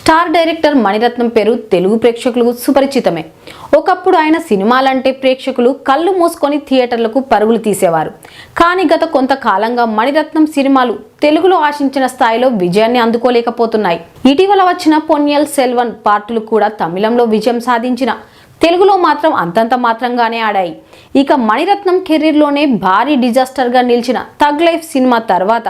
Star director Mani Ratnam పేరు తెలుగు ప్రేక్షకులకు సుపరిచితమే. ఒకప్పుడు ఆయన సినిమాలంటే ప్రేక్షకులు కళ్ళు మూసుకొని థియేటర్లకు పరుగులు తీసేవారు. కానీ గత కొంతకాలంగా మణిరత్నం సినిమాలు తెలుగులో ఆశించిన స్థాయిలో విజయాన్ని అందుకోలేకపోతున్నాయి. ఇటీవల వచ్చిన పొన్నియిన్ సెల్వన్ పార్టులు కూడా తమిళంలో విజయం సాధించిన తెలుగులో మాత్రం అంతంత మాత్రంగానే ఆడాయి. ఇక మణిరత్నం కెరీర్లోనే భారీ డిజాస్టర్గా నిలిచిన థగ్ లైఫ్ సినిమా తర్వాత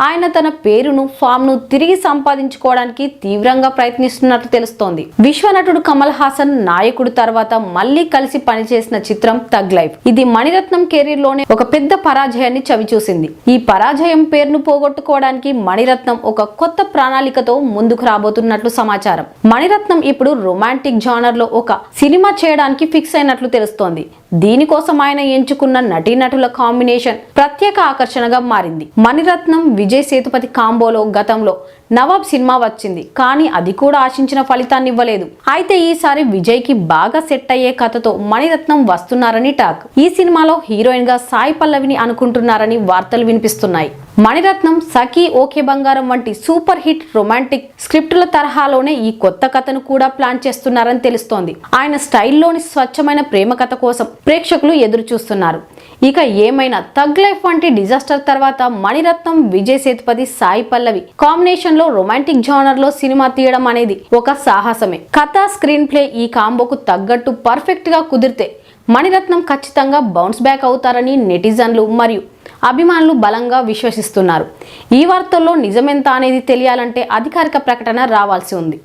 ఆయన తన పేరును ఫామ్ను తిరిగి సంపాదించుకోవడానికి తీవ్రంగా ప్రయత్నిస్తున్నట్లు తెలుస్తోంది. విశ్వనటుడు కమల్ హాసన్ నాయకుడు తర్వాత మళ్లీ కలిసి పనిచేసిన చిత్రం థగ్ లైఫ్. ఇది మణిరత్నం కెరీర్ లోనే ఒక పెద్ద పరాజయాన్ని చవిచూసింది. ఈ పరాజయం పేరును పోగొట్టుకోవడానికి మణిరత్నం ఒక కొత్త ప్రణాళికతో ముందుకు రాబోతున్నట్లు సమాచారం. మణిరత్నం ఇప్పుడు రొమాంటిక్ జానర్ లో ఒక సినిమా చేయడానికి ఫిక్స్ అయినట్లు తెలుస్తోంది. దీనికోసం ఆయన ఎంచుకున్న నటీనటుల కాంబినేషన్ ప్రత్యేక ఆకర్షణగా మారింది. మణిరత్నం విజయ్ సేతుపతి కాంబోలో గతంలో నవాబ్ సినిమా వచ్చింది, కానీ అది కూడా ఆశించిన ఫలితాన్ని ఇవ్వలేదు. అయితే ఈసారి విజయ్ కి బాగా సెట్ అయ్యే కథతో మణిరత్నం వస్తున్నారని టాక్. ఈ సినిమాలో హీరోయిన్ గా సాయి పల్లవిని అనుకుంటున్నారని వార్తలు వినిపిస్తున్నాయి. మణిరత్నం సఖీ ఓకే బంగారం వంటి సూపర్ హిట్ రొమాంటిక్ స్క్రిప్టుల తరహాలోనే ఈ కొత్త కథను కూడా ప్లాన్ చేస్తున్నారని తెలుస్తోంది. ఆయన స్టైల్లోని స్వచ్ఛమైన ప్రేమ కథ కోసం ప్రేక్షకులు ఎదురు చూస్తున్నారు. ఇక ఏమైనా థగ్ లైఫ్ వంటి డిజాస్టర్ తర్వాత మణిరత్నం విజయ్ సేతుపతి సాయి పల్లవి కాంబినేషన్ లో రొమాంటిక్ జానర్ లో సినిమా తీయడం అనేది ఒక సాహసమే. కథ స్క్రీన్ ప్లే ఈ కాంబోకు తగ్గట్టు పర్ఫెక్ట్ గా కుదిరితే మణిరత్నం ఖచ్చితంగా బౌన్స్ బ్యాక్ అవుతారని నెటిజన్లు మరియు అభిమానులు బలంగా విశ్వసిస్తున్నారు. ఈ వార్తల్లో నిజమెంత అనేది తెలియాలంటే అధికారిక ప్రకటన రావాల్సి ఉంది.